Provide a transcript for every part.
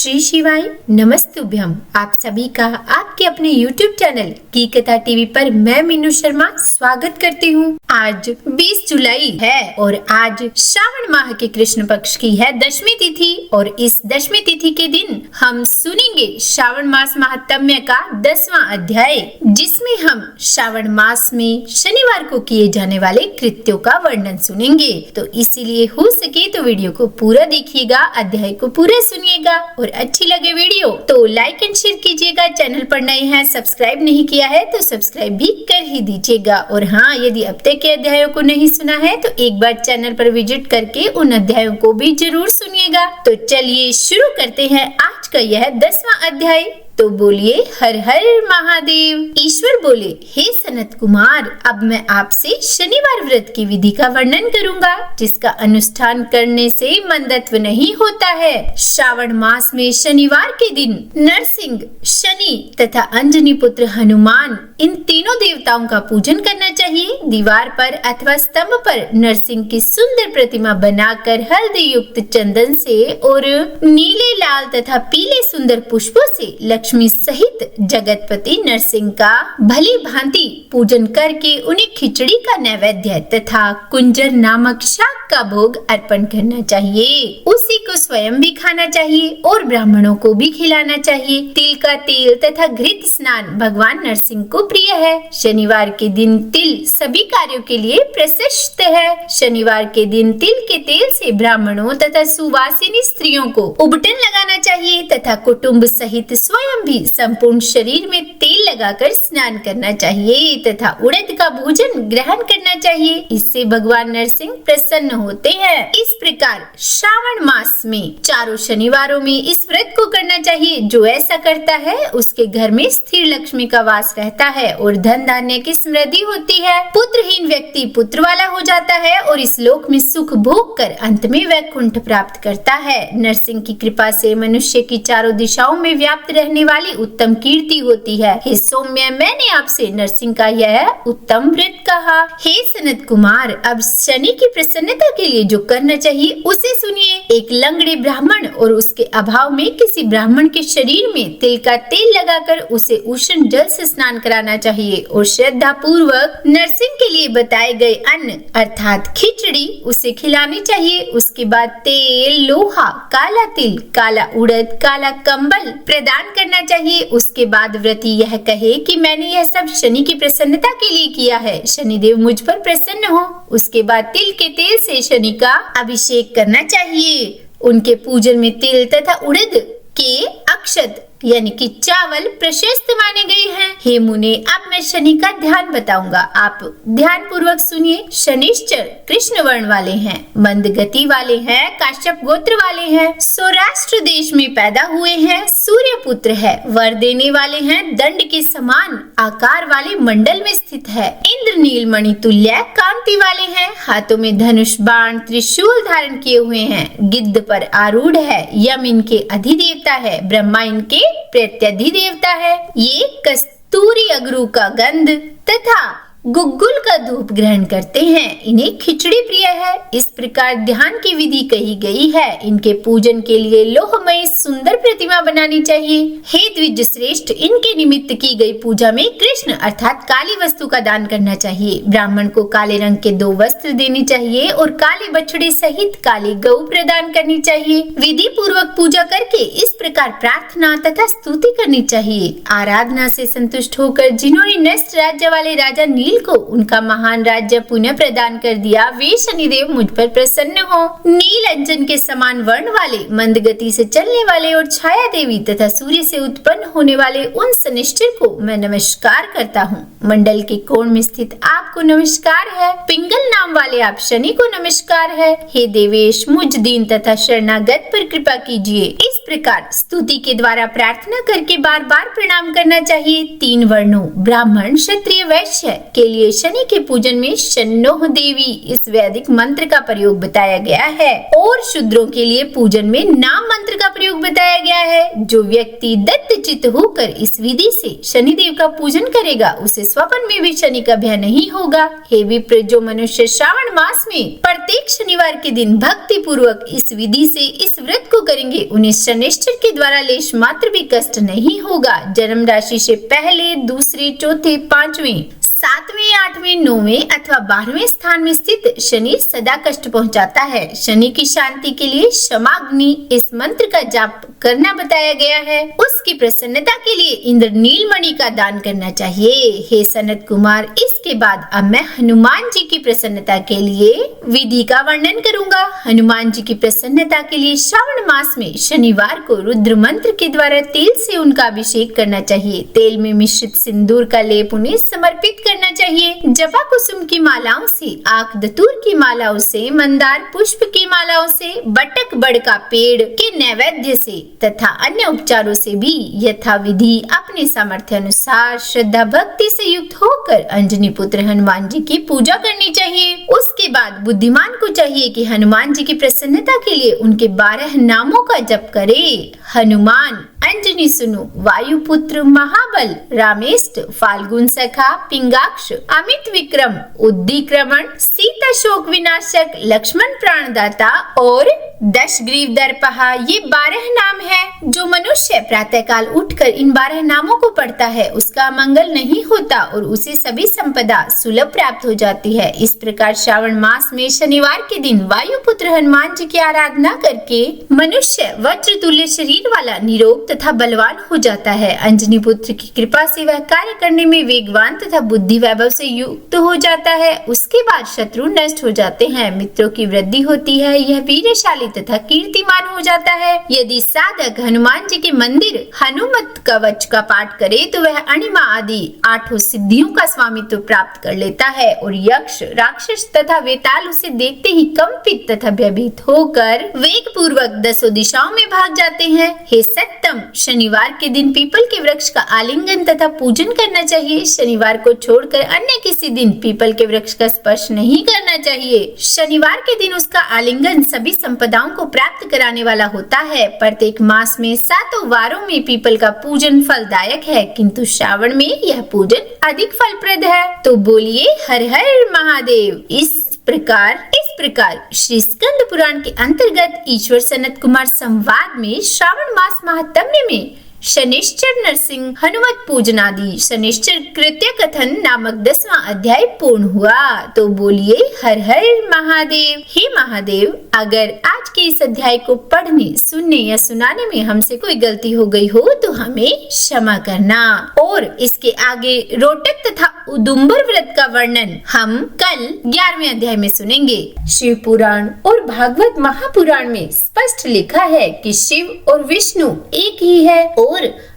श्री शिवाय नमस्तुभ्यम। आप सभी का आपके अपने YouTube चैनल की कथा टीवी पर मैं मीनू शर्मा स्वागत करती हूँ। आज 20 जुलाई है और आज श्रावण माह के कृष्ण पक्ष की है दशमी तिथि और इस दशमी तिथि के दिन हम सुनेंगे श्रावण मास महात्म्य का 10वां अध्याय, जिसमें हम श्रावण मास में शनिवार को किए जाने वाले कृत्यों का वर्णन सुनेंगे। तो इसीलिए हो सके तो वीडियो को पूरा देखिएगा, अध्याय को पूरा सुनिएगा और अच्छी लगे वीडियो तो लाइक एंड शेयर कीजिएगा। चैनल पर नए हैं, सब्सक्राइब नहीं किया है तो सब्सक्राइब भी कर ही दीजिएगा। और हाँ, यदि अब तक के अध्यायों को नहीं सुना है तो एक बार चैनल पर विजिट करके उन अध्यायों को भी जरूर सुनिएगा। तो चलिए शुरू करते हैं आज का यह 10वां अध्याय। तो बोलिए हर हर महादेव। ईश्वर बोले, हे सनत कुमार, अब मैं आपसे शनिवार व्रत की विधि का वर्णन करूंगा, जिसका अनुष्ठान करने से मंदत्व नहीं होता है। श्रावण मास में शनिवार के दिन नरसिंह, शनि तथा अंजनी पुत्र हनुमान, इन तीनों देवताओं का पूजन करना चाहिए। दीवार पर अथवा स्तंभ पर नरसिंह की सुंदर प्रतिमा बनाकर हल्दी युक्त चंदन से और नीले, लाल तथा पीले सुंदर पुष्पों से लक्ष्मी सहित जगतपति नरसिंह का भली भांति पूजन करके उन्हें खिचड़ी का नैवेद्य तथा कुंजर नामक शाक का भोग अर्पण करना चाहिए। उसी को स्वयं भी खाना चाहिए और ब्राह्मणों को भी खिलाना चाहिए। तिल का तेल तथा घृत स्नान भगवान नरसिंह को प्रिय है। शनिवार के दिन तिल सभी कार्यों के लिए प्रशस्त है। शनिवार के दिन तिल के तेल से ब्राह्मणों तथा सुवासिनी स्त्रियों को उबटन लगाना चाहिए तथा कुटुंब सहित स्वयं भी संपूर्ण शरीर में तेल लगाकर स्नान करना चाहिए तथा उड़द का भोजन ग्रहण करना चाहिए। इससे भगवान नरसिंह प्रसन्न होते हैं। इस प्रकार श्रावण मास में चारों शनिवारों में इस व्रत को करना चाहिए। जो ऐसा करता है उसके घर में स्थिर लक्ष्मी का वास रहता है और धन धान्य की समृद्धि होती है। पुत्रहीन व्यक्ति पुत्र वाला हो जाता है और इस लोक में सुख भोग कर अंत में वैकुंठ प्राप्त करता है। नरसिंह की कृपा से मनुष्य की चारों दिशाओं में व्याप्त रहने वाली उत्तम कीर्ति होती है। हे सौम्य, मैंने आपसे नरसिंह का यह उत्तम व्रत कहा। हे सनत कुमार, अब शनि की प्रसन्नता के लिए जो करना चाहिए उसे सुनिए। एक लंगड़े ब्राह्मण और उसके अभाव में किसी ब्राह्मण के शरीर में तिल का तेल लगाकर उसे उष्ण जल से स्नान कराना चाहिए और श्रद्धा पूर्वक नरसिंह के लिए बताए गए अन्न अर्थात खिचड़ी उसे खिलानी चाहिए। उसके बाद तेल, लोहा, काला तिल, काला उड़द, काला कंबल प्रदान करना चाहिए। उसके बाद व्रती यह कहे कि मैंने यह सब शनि की प्रसन्नता के लिए किया है, शनिदेव मुझ पर प्रसन्न हो। उसके बाद तिल के तेल से शनि का अभिषेक करना चाहिए। उनके पूजन में तिल तथा उड़द के अक्षत यानी कि चावल प्रशस्त माने गए हैं। हे मुने, अब मैं शनि का ध्यान बताऊंगा, आप ध्यान पूर्वक सुनिए। शनिश्चर कृष्ण वर्ण वाले हैं, मंद गति वाले हैं, काश्यप गोत्र वाले हैं, सौराष्ट्र देश में पैदा हुए हैं, सूर्य पुत्र है, वर देने वाले हैं, दंड के समान आकार वाले मंडल में स्थित है, इंद्र नीलमणि तुल्य कांति वाले हैं, हाथों में धनुष बाण त्रिशूल धारण किए हुए हैं, गिद्ध पर आरूढ़ है, यम इनके अधिदेवता है, ब्रह्मा इनके प्रत्यधि देवता है। ये कस्तूरी अगरू का गंध तथा गुग्गुल का धूप ग्रहण करते हैं। इन्हें खिचड़ी प्रिय है। इस प्रकार ध्यान की विधि कही गई है। इनके पूजन के लिए लोहमयी सुंदर प्रतिमा बनानी चाहिए। हे द्विज श्रेष्ठ, इनके निमित्त की गई पूजा में कृष्ण अर्थात काली वस्तु का दान करना चाहिए। ब्राह्मण को काले रंग के 2 वस्त्र देने चाहिए और काले बछड़े सहित काली गौ प्रदान करनी चाहिए। विधि पूर्वक पूजा करके इस प्रकार प्रार्थना तथा स्तुति करनी चाहिए। आराधना से संतुष्ट होकर जिन्होंने नष्ट राज्य वाले राजा नील को उनका महान राज्य पुनः प्रदान कर दिया, वे शनिदेव मुझ पर प्रसन्न हो। नील अंजन के समान वर्ण वाले, मंद गति से चलने वाले और छाया देवी तथा सूर्य से उत्पन्न होने वाले उन शनिश्चर को मैं नमस्कार करता हूँ। मंडल के कोण में स्थित आपको नमस्कार है। पिंगल नाम वाले आप शनि को नमस्कार है। हे देवेश, मुझ दीन तथा शरणागत पर कृपा कीजिए। इस प्रकार स्तुति के द्वारा प्रार्थना करके बार बार प्रणाम करना चाहिए। 3 वर्णों ब्राह्मण, क्षत्रिय, वैश्य के के लिए शनि के पूजन में शन्नोह देवी इस वैदिक मंत्र का प्रयोग बताया गया है और शूद्रों के लिए पूजन में नाम मंत्र का प्रयोग बताया गया है। जो व्यक्ति दत्तचित्त होकर इस विधि से शनिदेव का पूजन करेगा उसे स्वप्न में भी शनि का भय नहीं होगा। हे विप्र, जो मनुष्य श्रावण मास में प्रत्येक शनिवार के दिन भक्ति पूर्वक इस विधि से इस व्रत को करेंगे उन्हें शनिश्चर के द्वारा लेश मात्र भी कष्ट नहीं होगा। जन्म राशि से पहले, दूसरे, चौथे, पांचवें, 7वें, 8वें, 9वें अथवा 12वें स्थान में स्थित शनि सदा कष्ट पहुंचाता है। शनि की शांति के लिए क्षमाग्नि इस मंत्र का जाप करना बताया गया है। उसकी प्रसन्नता के लिए इंद्र नीलमणि का दान करना चाहिए। हे सनत कुमार, इसके बाद अब मैं हनुमान जी की प्रसन्नता के लिए विधि का वर्णन करूंगा। हनुमान जी की प्रसन्नता के लिए श्रावण मास में शनिवार को रुद्र मंत्र के द्वारा तेल से उनका अभिषेक करना चाहिए। तेल में मिश्रित सिंदूर का लेप उन्हें समर्पित करना चाहिए। जपा कुसुम की मालाओं से, आक दतूर की मालाओं से, मंदार पुष्प की मालाओं से, बटक बड़ का पेड़ के नैवेद्य से तथा अन्य उपचारों से भी यथा विधि अपने सामर्थ्य अनुसार श्रद्धा भक्ति से युक्त होकर अंजनी पुत्र हनुमान जी की पूजा करनी चाहिए। उसके बाद बुद्धिमान को चाहिए कि हनुमान जी की प्रसन्नता के लिए उनके 12 नामों का जप करे। हनुमान, अंजनी सुनु, वायुपुत्र, महाबल, रामेष्ट, फाल्गुन सखा, पिंगाक्ष, अमित विक्रम, उद्दीक्रमण, सीता शोक विनाशक, लक्ष्मण प्राणदाता और दशग्रीव दर्पहा, ये 12 नाम है। जो मनुष्य प्रातः काल उठकर इन 12 नामों को पढ़ता है उसका मंगल नहीं होता और उसे सभी संपदा सुलभ प्राप्त हो जाती है। इस प्रकार श्रावण मास में शनिवार के दिन वायुपुत्र हनुमान जी की आराधना करके मनुष्य वज्र तुल्य शरीर वाला, निरोग तथा बलवान हो जाता है। अंजनी पुत्र की कृपा से वह कार्य करने में वेगवान तथा बुद्धि वैभव से युक्त हो जाता है। उसके बाद शत्रु नष्ट हो जाते हैं, मित्रों की वृद्धि होती है, यह वीरशाली तथा कीर्तिमान हो जाता है। यदि साधक हनुमान जी के मंदिर हनुमत कवच का पाठ करे तो वह अणिमा आदि 8 सिद्धियों का स्वामित्व प्राप्त कर लेता है और यक्ष, राक्षस तथा वेताल उसे देखते ही कंपित तथा भयभीत होकर वेग पूर्वक 10 दिशाओं में भाग जाते हैं। हे सत्तम, शनिवार के दिन पीपल के वृक्ष का आलिंगन तथा पूजन करना चाहिए। शनिवार को छोड़कर अन्य किसी दिन पीपल के वृक्ष का स्पर्श नहीं करना चाहिए। शनिवार के दिन उसका आलिंगन सभी संपदाओं को प्राप्त कराने वाला होता है। प्रत्येक मास में 7 वारों में पीपल का पूजन फलदायक है, किंतु श्रावण में यह पूजन अधिक फलप्रद है। तो बोलिए हर हर महादेव। इस प्रकार श्री स्कंद पुराण के अंतर्गत ईश्वर सनत कुमार संवाद में श्रावण मास महात्म्य में शनिश्चर नरसिंह हनुमत पूजनादि शनिश्चर कृत्य कथन नामक 10वां अध्याय पूर्ण हुआ। तो बोलिए हर हर महादेव। हे महादेव, अगर आज के इस अध्याय को पढ़ने, सुनने या सुनाने में हमसे कोई गलती हो गई हो तो हमें क्षमा करना और इसके आगे रोटक तथा उदुम्बर व्रत का वर्णन हम कल 11वें अध्याय में सुनेंगे। शिव पुराण और भागवत महापुराण में स्पष्ट लिखा है कि शिव और विष्णु एक ही है और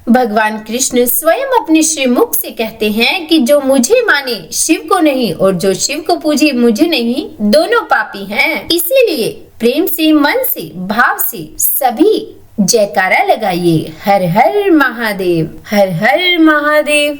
भगवान कृष्ण स्वयं अपने श्रीमुख से कहते हैं कि जो मुझे माने शिव को नहीं और जो शिव को पूजे मुझे नहीं, दोनों पापी हैं। इसीलिए प्रेम से, मन से, भाव से सभी जयकारा लगाइए। हर हर महादेव, हर हर महादेव।